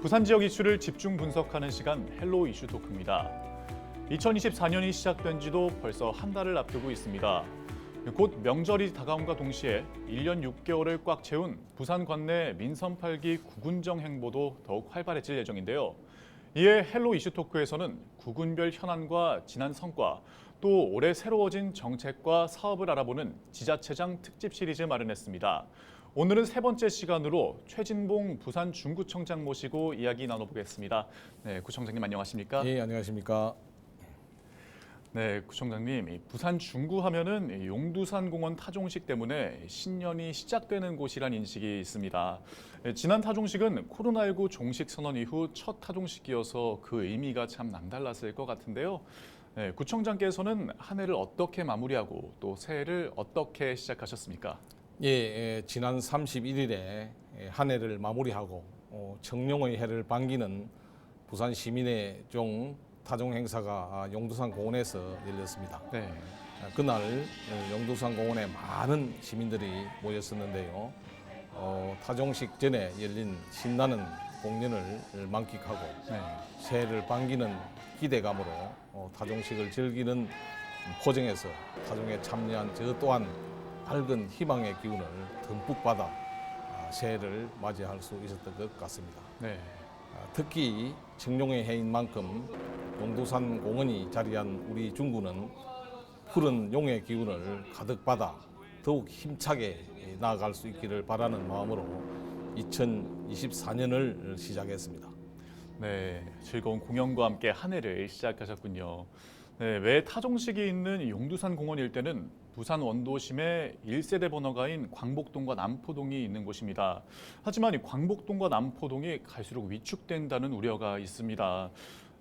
부산 지역 이슈를 집중 분석하는 시간 헬로 이슈 토크입니다. 2024년이 시작된 지도 벌써 한 달을 앞두고 있습니다. 곧 명절이 다가옴과 동시에 1년 6개월을 꽉 채운 부산 관내 민선 8기 구군정 행보도 더욱 활발해질 예정인데요. 이에 헬로 이슈 토크에서는 구군별 현안과 지난 성과, 또 올해 새로워진 정책과 사업을 알아보는 지자체장 특집 시리즈 마련했습니다. 오늘은 세 번째 시간으로 최진봉 부산 중구청장 모시고 이야기 나눠보겠습니다. 네, 구청장님 안녕하십니까? 네, 안녕하십니까? 네, 구청장님, 부산 중구 하면은 용두산 공원 타종식 때문에 신년이 시작되는 곳이란 인식이 있습니다. 지난 타종식은 코로나19 종식 선언 이후 첫 타종식이어서 그 의미가 참 남달랐을 것 같은데요. 네, 구청장께서는 한 해를 어떻게 마무리하고 또 새해를 어떻게 시작하셨습니까? 예, 지난 31일에 한 해를 마무리하고 청룡의 해를 반기는 부산 시민의 종 타종 행사가 용두산 공원에서 열렸습니다. 네. 그날 용두산 공원에 많은 시민들이 모였었는데요. 타종식 전에 열린 신나는 공연을 만끽하고 네. 새해를 반기는 기대감으로 타종식을 즐기는 포정에서 타종에 참여한 저 또한 밝은 희망의 기운을 듬뿍 받아 새해를 맞이할 수 있었던 것 같습니다. 네. 특히 청룡의 해인 만큼 용두산 공원이 자리한 우리 중구는 푸른 용의 기운을 가득 받아 더욱 힘차게 나아갈 수 있기를 바라는 마음으로 2024년을 시작했습니다. 네, 즐거운 공연과 함께 한 해를 시작하셨군요. 네, 왜 타종식이 있는 용두산 공원 일대는 부산 원도심의 1세대 번화가인 광복동과 남포동이 있는 곳입니다. 하지만 이 광복동과 남포동이 갈수록 위축된다는 우려가 있습니다.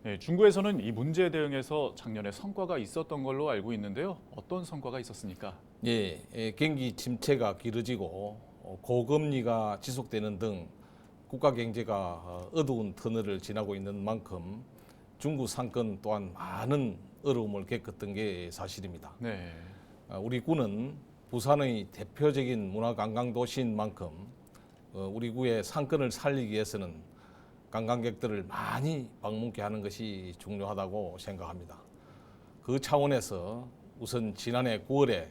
네, 중구에서는 이 문제에 대응해서 작년에 성과가 있었던 걸로 알고 있는데요. 어떤 성과가 있었습니까? 예, 경기 침체가 길어지고 고금리가 지속되는 등 국가 경제가 어두운 터널을 지나고 있는 만큼 중구 상권 또한 많은 어려움을 겪었던 게 사실입니다. 네. 우리 구는 부산의 대표적인 문화관광 도시인 만큼 우리 구의 상권을 살리기 위해서는 관광객들을 많이 방문케 하는 것이 중요하다고 생각합니다. 그 차원에서 우선 지난해 9월에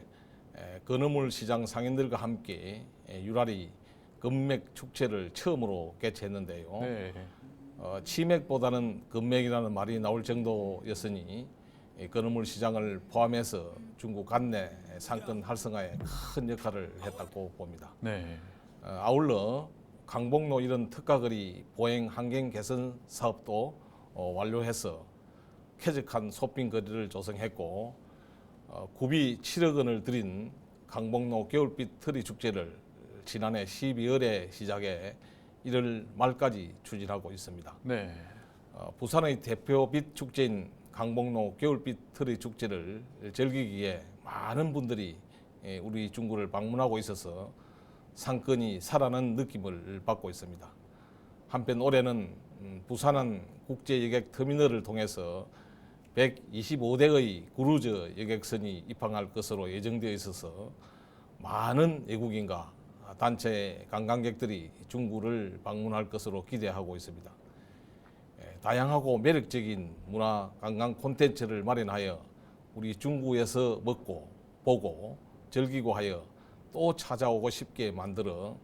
건어물 시장 상인들과 함께 유라리 금맥 축제를 처음으로 개최했는데요. 네. 치맥보다는 금맥이라는 말이 나올 정도였으니 건어물 시장을 포함해서 중구 관내 상권 활성화에 큰 역할을 했다고 봅니다. 네. 아울러 강북로 이런 특가거리 보행 환경 개선 사업도 완료해서 쾌적한 쇼핑거리를 조성했고 구비 7억 원을 들인 강북로 겨울빛 트리 축제를 지난해 12월에 시작해 1월 말까지 추진하고 있습니다. 네. 부산의 대표 빛 축제인 강북로 겨울빛 트리 축제를 즐기기에 많은 분들이 우리 중구를 방문하고 있어서 상권이 살아난 느낌을 받고 있습니다. 한편 올해는 부산항 국제여객 터미널을 통해서 125대의 크루즈 여객선이 입항할 것으로 예정되어 있어서 많은 외국인과 단체 관광객들이 중구를 방문할 것으로 기대하고 있습니다. 다양하고 매력적인 문화 관광 콘텐츠를 마련하여 우리 중구에서 먹고 보고 즐기고 하여 또 찾아오고 싶게 만들어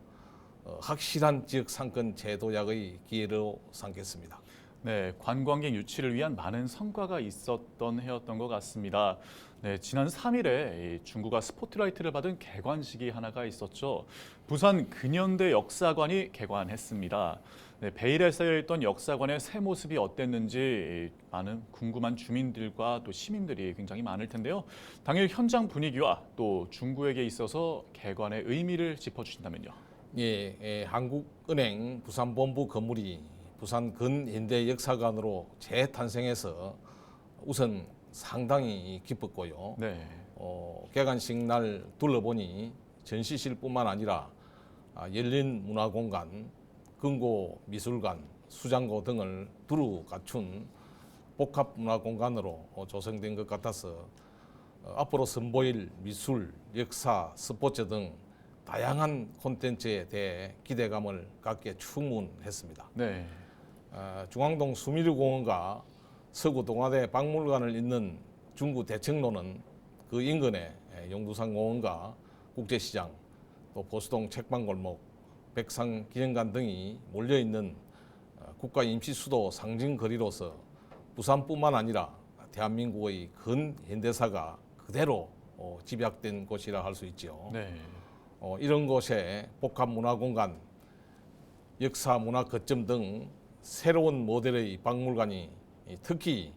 확실한 지역 상권 재도약의 기회로 삼겠습니다. 네, 관광객 유치를 위한 많은 성과가 있었던 해였던 것 같습니다. 네, 지난 3일에 중구가 스포트라이트를 받은 개관식이 하나가 있었죠. 부산 근현대 역사관이 개관했습니다. 네, 베일에 쌓여있던 역사관의 새 모습이 어땠는지 많은 궁금한 주민들과 또 시민들이 굉장히 많을 텐데요. 당일 현장 분위기와 또 중구에게 있어서 개관의 의미를 짚어주신다면요. 예, 한국은행 부산본부 건물이 부산 근현대 역사관으로 재탄생해서 우선 상당히 기뻤고요. 네. 개관식 날 둘러보니 전시실뿐만 아니라 열린 문화공간, 금고미술관, 수장고 등을 두루 갖춘 복합문화공간으로 조성된 것 같아서 앞으로 선보일 미술, 역사, 스포츠 등 다양한 콘텐츠에 대해 기대감을 갖기에 충분했습니다. 네. 중앙동 수미르공원과 서구 동아대 박물관을 잇는 중구 대청로는 그 인근에 용두산공원과 국제시장, 또 보수동 책방골목, 백상기념관 등이 몰려있는 국가 임시수도 상징거리로서 부산뿐만 아니라 대한민국의 근현대사가 그대로 집약된 곳이라 할 수 있죠. 네. 이런 곳에 복합문화공간, 역사문화 거점 등 새로운 모델의 박물관이 특히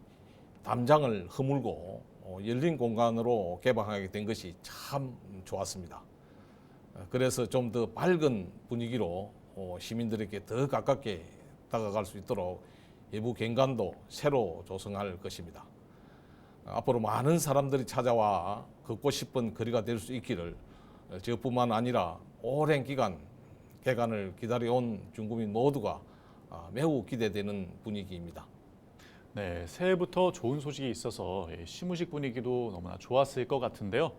담장을 허물고 열린 공간으로 개방하게 된 것이 참 좋았습니다. 그래서 좀 더 밝은 분위기로 시민들에게 더 가깝게 다가갈 수 있도록 외부 경관도 새로 조성할 것입니다. 앞으로 많은 사람들이 찾아와 걷고 싶은 거리가 될 수 있기를 저뿐만 아니라 오랜 기간 개관을 기다려온 중구민 모두가 매우 기대되는 분위기입니다. 네, 새해부터 좋은 소식이 있어서 시무식 분위기도 너무나 좋았을 것 같은데요.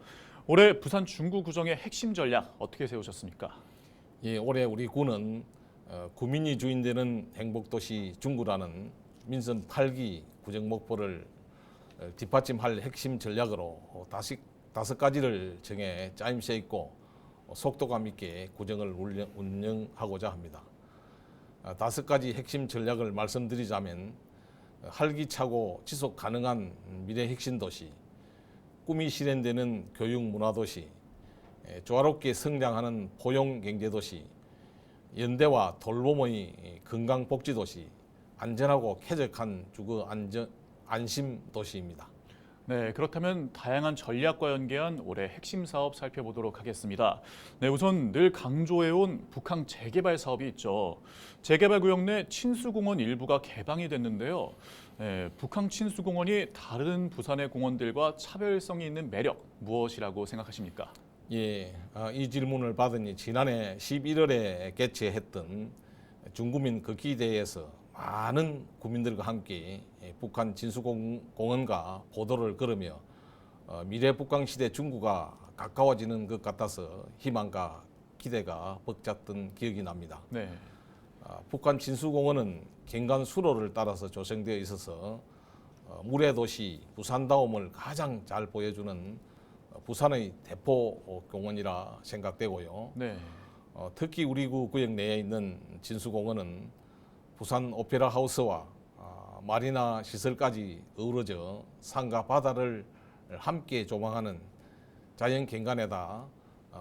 올해 부산 중구 구정의 핵심 전략 어떻게 세우셨습니까? 예, 올해 우리 구는 구민이 주인되는 행복도시 중구라는 민선 8기 구정 목표를 뒷받침할 핵심 전략으로 다섯 가지를 정해 짜임새 있고 속도감 있게 구정을 운영하고자 합니다. 다섯 가지 핵심 전략을 말씀드리자면 활기차고 지속 가능한 미래 핵심 도시, 꿈이 실현되는 교육 문화 도시, 조화롭게 성장하는 포용 경제 도시, 연대와 돌봄의 건강 복지 도시, 안전하고 쾌적한 주거 안심 도시입니다. 네, 그렇다면 다양한 전략과 연계한 올해 핵심 사업 살펴보도록 하겠습니다. 네, 우선 늘 강조해온 북항 재개발 사업이 있죠. 재개발 구역 내 친수공원 일부가 개방이 됐는데요. 네, 북항 친수공원이 다른 부산의 공원들과 차별성이 있는 매력 무엇이라고 생각하십니까? 예, 이 질문을 받으니 지난해 11월에 개최했던 중구민 걷기대회에서 많은 구민들과 함께 북한 진수공원과 보도를 걸으며 미래 북강시대 중구가 가까워지는 것 같아서 희망과 기대가 벅찼던 기억이 납니다. 네. 북한 진수공원은 경관 수로를 따라서 조성되어 있어서 물의 도시 부산다움을 가장 잘 보여주는 부산의 대포 공원이라 생각되고요. 네. 특히 우리 구 구역 내에 있는 진수공원은 부산 오페라 하우스와 마리나 시설까지 어우러져 산과 바다를 함께 조망하는 자연 경관에다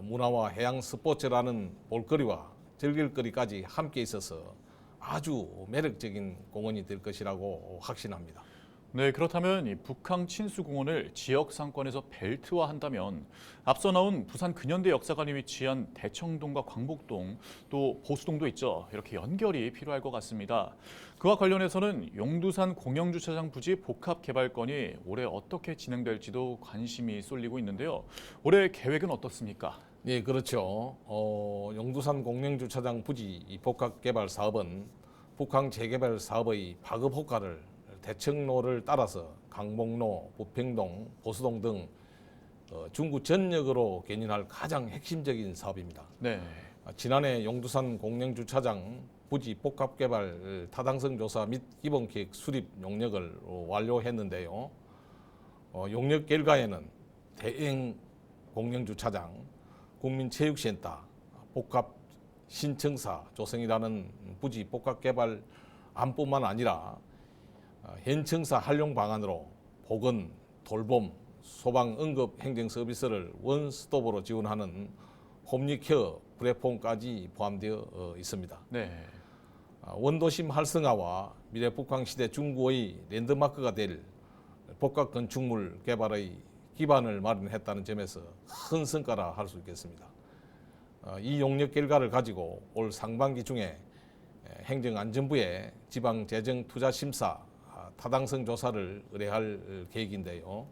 문화와 해양 스포츠라는 볼거리와 즐길거리까지 함께 있어서 아주 매력적인 공원이 될 것이라고 확신합니다. 네, 그렇다면 이 북항 친수공원을 지역 상권에서 벨트화한다면 앞서 나온 부산 근현대 역사관이 위치한 대청동과 광복동 또 보수동도 있죠. 이렇게 연결이 필요할 것 같습니다. 그와 관련해서는 용두산 공영주차장 부지 복합 개발건이 올해 어떻게 진행될지도 관심이 쏠리고 있는데요. 올해 계획은 어떻습니까? 네, 그렇죠. 용두산 공영주차장 부지 복합 개발 사업은 북항 재개발 사업의 파급 효과를 대청로를 따라서 강목로, 부평동, 보수동 등 중구 전역으로 견인할 가장 핵심적인 사업입니다. 네. 지난해 용두산 공영주차장 부지 복합개발 타당성 조사 및 기본계획 수립 용역을 완료했는데요. 용역 결과에는 대형 공영주차장, 국민체육센터, 복합 신청사 조성이라는 부지 복합개발 안뿐만 아니라 현청사 활용 방안으로 보건, 돌봄, 소방, 응급 행정 서비스를 원스톱으로 지원하는 홈리케어 플랫폼까지 포함되어 있습니다. 네. 원도심 활성화와 미래 북한시대 중구의 랜드마크가 될 복합 건축물 개발의 기반을 마련했다는 점에서 큰 성과라 할 수 있겠습니다. 이 용역 결과를 가지고 올 상반기 중에 행정안전부에 지방재정투자심사 타당성 조사를 의뢰할 계획인데요.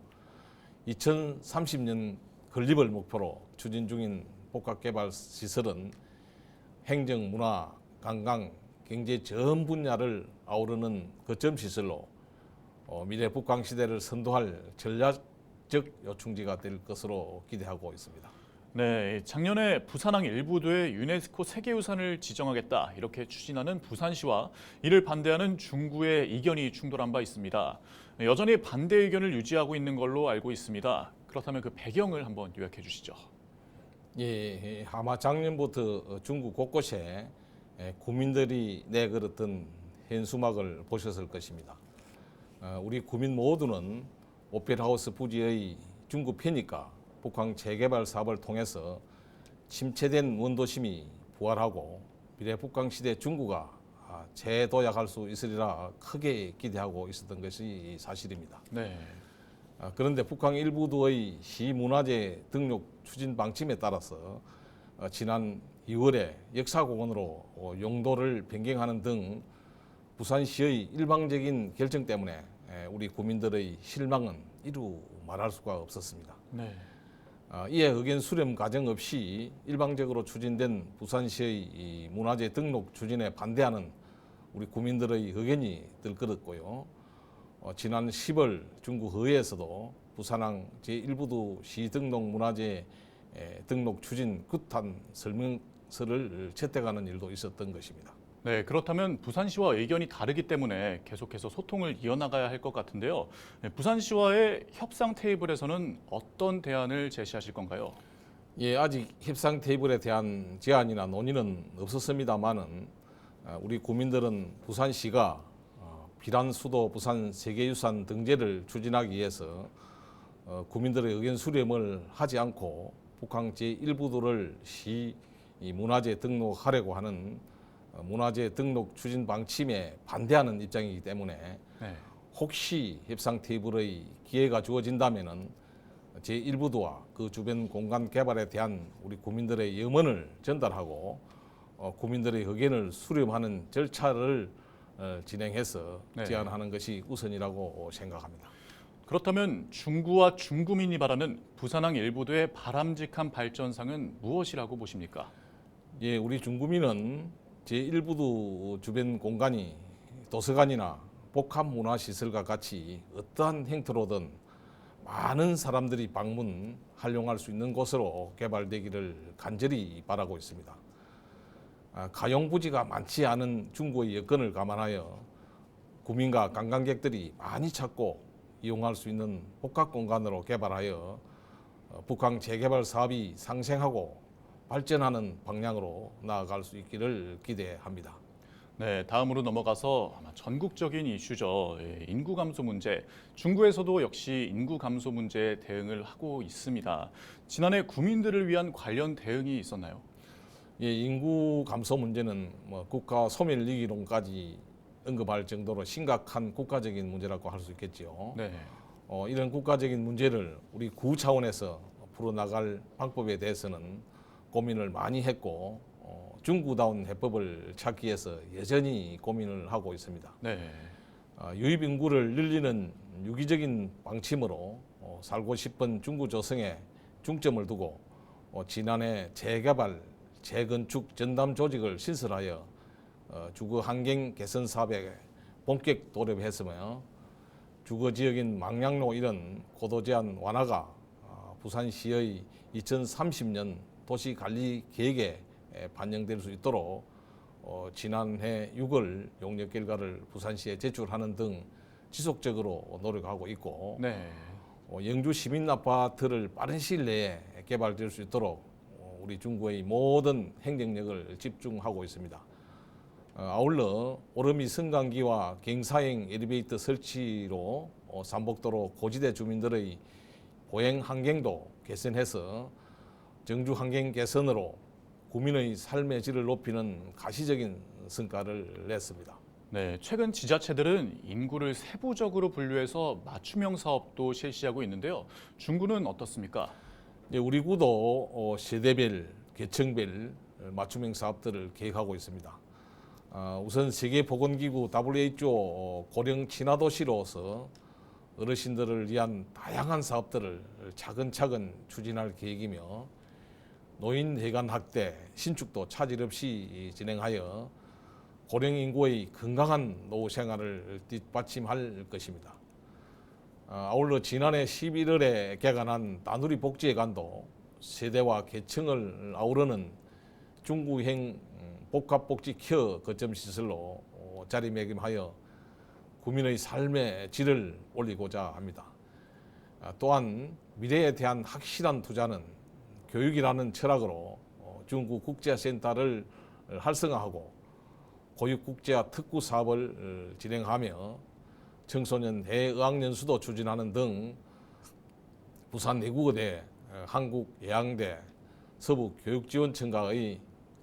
2030년 건립을 목표로 추진 중인 복합개발 시설은 행정, 문화, 관광, 경제 전 분야를 아우르는 거점 시설로 미래 북광 시대를 선도할 전략적 요충지가 될 것으로 기대하고 있습니다. 네, 작년에 부산항 일부도에 유네스코 세계유산을 지정하겠다 이렇게 추진하는 부산시와 이를 반대하는 중구의 이견이 충돌한 바 있습니다. 여전히 반대 의견을 유지하고 있는 걸로 알고 있습니다. 그렇다면 그 배경을 한번 요약해 주시죠. 예, 아마 작년부터 중국 곳곳에 구민들이 내걸었던 현수막을 보셨을 것입니다. 우리 구민 모두는 오페라하우스 부지의 중국 편입과 북한 재개발 사업을 통해서 침체된 원도심이 부활하고 미래 북한 시대 중국가 재도약할 수 있으리라 크게 기대하고 있었던 것이 사실입니다. 네. 그런데 북한 일부도의 시문화재 등록 추진 방침에 따라서 지난 2월에 역사공원으로 용도를 변경하는 등 부산시의 일방적인 결정 때문에 우리 구민들의 실망은 이루 말할 수가 없었습니다. 네. 이에 의견 수렴 과정 없이 일방적으로 추진된 부산시의 이 문화재 등록 추진에 반대하는 우리 구민들의 의견이 들끓었고요. 지난 10월 중국 의회에서도 부산항 제1부도 시등록 문화재 등록 추진 규탄 설명서를 채택하는 일도 있었던 것입니다. 네, 그렇다면 부산시와 의견이 다르기 때문에 계속해서 소통을 이어나가야 할 것 같은데요. 부산시와의 협상 테이블에서는 어떤 대안을 제시하실 건가요? 예, 아직 협상 테이블에 대한 제안이나 논의는 없었습니다만은 우리 구민들은 부산시가 비란 수도 부산 세계유산 등재를 추진하기 위해서 구민들의 의견 수렴을 하지 않고 북한 제1부도를 시 문화재 등록하려고 하는 문화재 등록 추진 방침에 반대하는 입장이기 때문에 네. 혹시 협상 테이블의 기회가 주어진다면은 제1부도와 그 주변 공간 개발에 대한 우리 구민들의 염원을 전달하고 구민들의 의견을 수렴하는 절차를 진행해서 네. 제안하는 것이 우선이라고 생각합니다. 그렇다면 중구와 중구민이 바라는 부산항 일부도의 바람직한 발전상은 무엇이라고 보십니까? 예, 우리 중구민은 제1부도 주변 공간이 도서관이나 복합문화시설과 같이 어떠한 형태로든 많은 사람들이 방문, 활용할 수 있는 곳으로 개발되기를 간절히 바라고 있습니다. 가용부지가 많지 않은 중구의 여건을 감안하여 구민과 관광객들이 많이 찾고 이용할 수 있는 복합공간으로 개발하여 북한 재개발 사업이 상생하고 발전하는 방향으로 나아갈 수 있기를 기대합니다. 네, 다음으로 넘어가서 아마 전국적인 이슈죠. 인구 감소 문제. 중구에서도 역시 인구 감소 문제에 대응을 하고 있습니다. 지난해 구민들을 위한 관련 대응이 있었나요? 예, 인구 감소 문제는 국가 소멸 위기론까지 언급할 정도로 심각한 국가적인 문제라고 할 수 있겠지요. 네. 이런 국가적인 문제를 우리 구 차원에서 풀어나갈 방법에 대해서는 고민을 많이 했고 중구다운 해법을 찾기 위해서 여전히 고민을 하고 있습니다. 네. 유입 인구를 늘리는 유기적인 방침으로 살고 싶은 중구 조성에 중점을 두고 지난해 재개발, 재건축 전담 조직을 신설하여 주거 환경 개선 사업에 본격 돌입했으며 주거 지역인 망량로 이런 고도 제한 완화가 부산시의 2030년 도시관리 계획에 반영될 수 있도록 지난해 6월 용역 결과를 부산시에 제출하는 등 지속적으로 노력하고 있고 네. 영주 시민 아파트를 빠른 시일 내에 개발될 수 있도록 우리 중구의 모든 행정력을 집중하고 있습니다. 아울러 오름이 승강기와 경사행 엘리베이터 설치로 삼복도로 고지대 주민들의 보행 환경도 개선해서 정주 환경 개선으로 구민의 삶의 질을 높이는 가시적인 성과를 냈습니다. 네, 최근 지자체들은 인구를 세부적으로 분류해서 맞춤형 사업도 실시하고 있는데요. 중구는 어떻습니까? 우리 구도 세대별, 계층별 맞춤형 사업들을 계획하고 있습니다. 우선 세계보건기구 WHO 고령 친화도시로서 어르신들을 위한 다양한 사업들을 차근차근 추진할 계획이며 노인 해관 확대, 신축도 차질 없이 진행하여 고령 인구의 건강한 노후 생활을 뒷받침할 것입니다. 아울러 지난해 11월에 개관한 다누리 복지회관도 세대와 계층을 아우르는 중구형 복합복지 케어 거점 시설로 자리매김하여 국민의 삶의 질을 올리고자 합니다. 또한 미래에 대한 확실한 투자는 교육이라는 철학으로 중구 국제센터를 활성화하고 고육국제화 특구 사업을 진행하며 청소년 대의학연수도 추진하는 등 부산 내국어대, 한국예양대, 서부교육지원청과의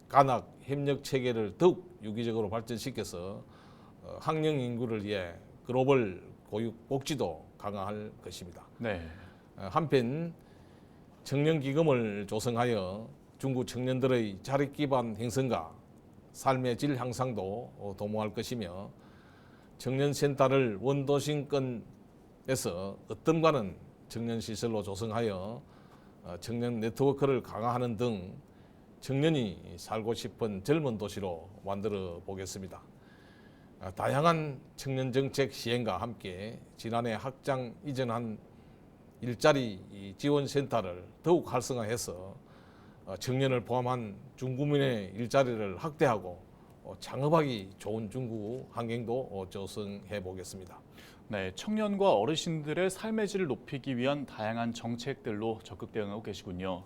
간학 협력 체계를 더욱 유기적으로 발전시켜서 학령 인구를 위해 글로벌 고육 복지도 강화할 것입니다. 네. 한편 청년기금을 조성하여 중구 청년들의 자립 기반 형성과 삶의 질 향상도 도모할 것이며 청년센터를 원도심권에서 어떤가는 청년시설로 조성하여 청년 네트워크를 강화하는 등 청년이 살고 싶은 젊은 도시로 만들어 보겠습니다. 다양한 청년 정책 시행과 함께 지난해 확장 이전한 일자리 지원센터를 더욱 활성화해서 청년을 포함한 중구민의 일자리를 확대하고 창업하기 좋은 중구 환경도 조성해 보겠습니다. 네, 청년과 어르신들의 삶의 질을 높이기 위한 다양한 정책들로 적극 대응하고 계시군요.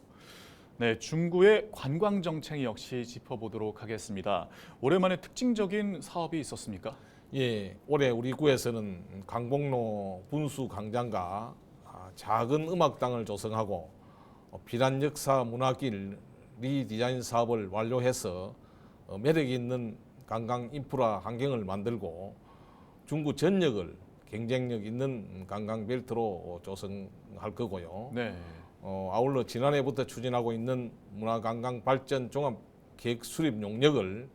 네, 중구의 관광 정책 역시 짚어보도록 하겠습니다. 오랜만에 특징적인 사업이 있었습니까? 예, 올해 우리 구에서는 강복로 분수 광장과 작은 음악당을 조성하고 비란 역사 문화길 리디자인 사업을 완료해서 매력 있는 관광 인프라 환경을 만들고 중구 전역을 경쟁력 있는 관광 벨트로 조성할 거고요. 네. 아울러 지난해부터 추진하고 있는 문화관광 발전 종합 계획 수립 용역을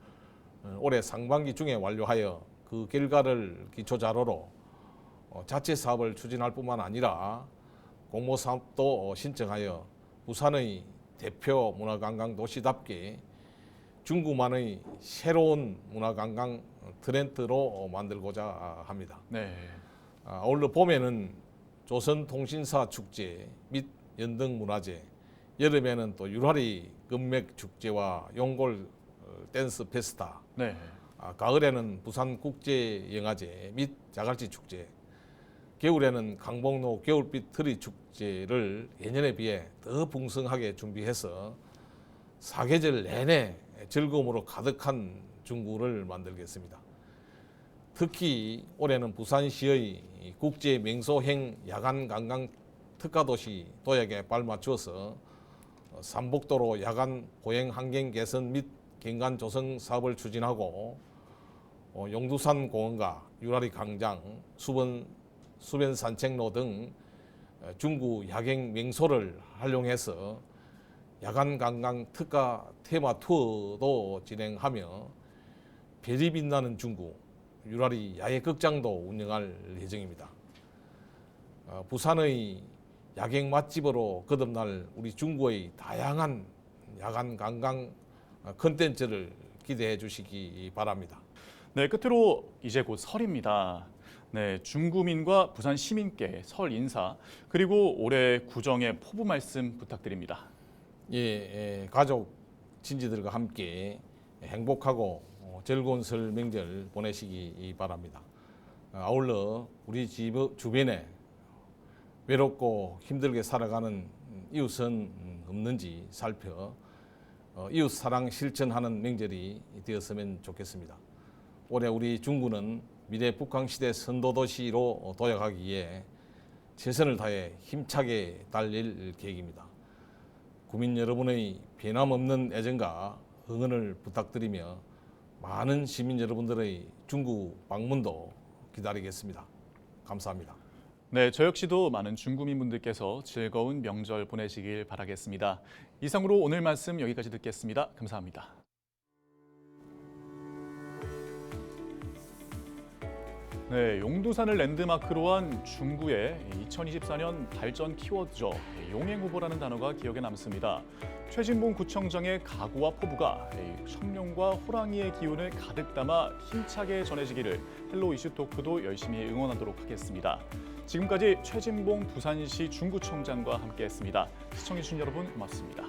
올해 상반기 중에 완료하여 그 결과를 기초 자료로 자체 사업을 추진할 뿐만 아니라 공모 사업도 신청하여 부산의 대표 문화관광 도시답게 중구만의 새로운 문화관광 트렌드로 만들고자 합니다. 네. 아울러 봄에는 조선통신사 축제 및 연등문화제, 여름에는 또 유라리 금맥 축제와 용골 댄스 페스타, 네. 가을에는 부산 국제영화제 및 자갈치 축제, 겨울에는 강복로 겨울빛 트리 축제를 예년에 비해 더 풍성하게 준비해서 사계절 내내 즐거움으로 가득한 중구를 만들겠습니다. 특히 올해는 부산시의 국제 명소행 야간 관광 특화도시 도약에 발맞추어서 삼복도로 야간 보행 환경 개선 및 경관 조성 사업을 추진하고 용두산 공원과 유라리 광장, 수변 산책로 등 중구 야경 명소를 활용해서 야간 관광 특화 테마 투어도 진행하며 별이 빛나는 중구 유라리 야외 극장도 운영할 예정입니다. 부산의 야경 맛집으로 거듭날 우리 중구의 다양한 야간 관광 콘텐츠를 기대해 주시기 바랍니다. 네, 끝으로 이제 곧 설입니다. 네, 중구민과 부산 시민께 설 인사 그리고 올해 구정의 포부 말씀 부탁드립니다. 예, 가족 친지들과 함께 행복하고 즐거운 설 명절 보내시기 바랍니다. 아울러 우리 집 주변에 외롭고 힘들게 살아가는 이웃은 없는지 살펴 이웃 사랑 실천하는 명절이 되었으면 좋겠습니다. 올해 우리 중구는 미래 북한시대 선도도시로 도약하기 위해 최선을 다해 힘차게 달릴 계획입니다. 구민 여러분의 변함없는 애정과 응원을 부탁드리며 많은 시민 여러분들의 중구 방문도 기다리겠습니다. 감사합니다. 네, 저 역시도 많은 중구민분들께서 즐거운 명절 보내시길 바라겠습니다. 이상으로 오늘 말씀 여기까지 듣겠습니다. 감사합니다. 네, 용두산을 랜드마크로 한 중구의 2024년 발전 키워드죠. 용행 후보라는 단어가 기억에 남습니다. 최진봉 구청장의 각오와 포부가 청룡과 호랑이의 기운을 가득 담아 힘차게 전해지기를 헬로 이슈 토크도 열심히 응원하도록 하겠습니다. 지금까지 최진봉 부산시 중구청장과 함께했습니다. 시청해주신 여러분 고맙습니다.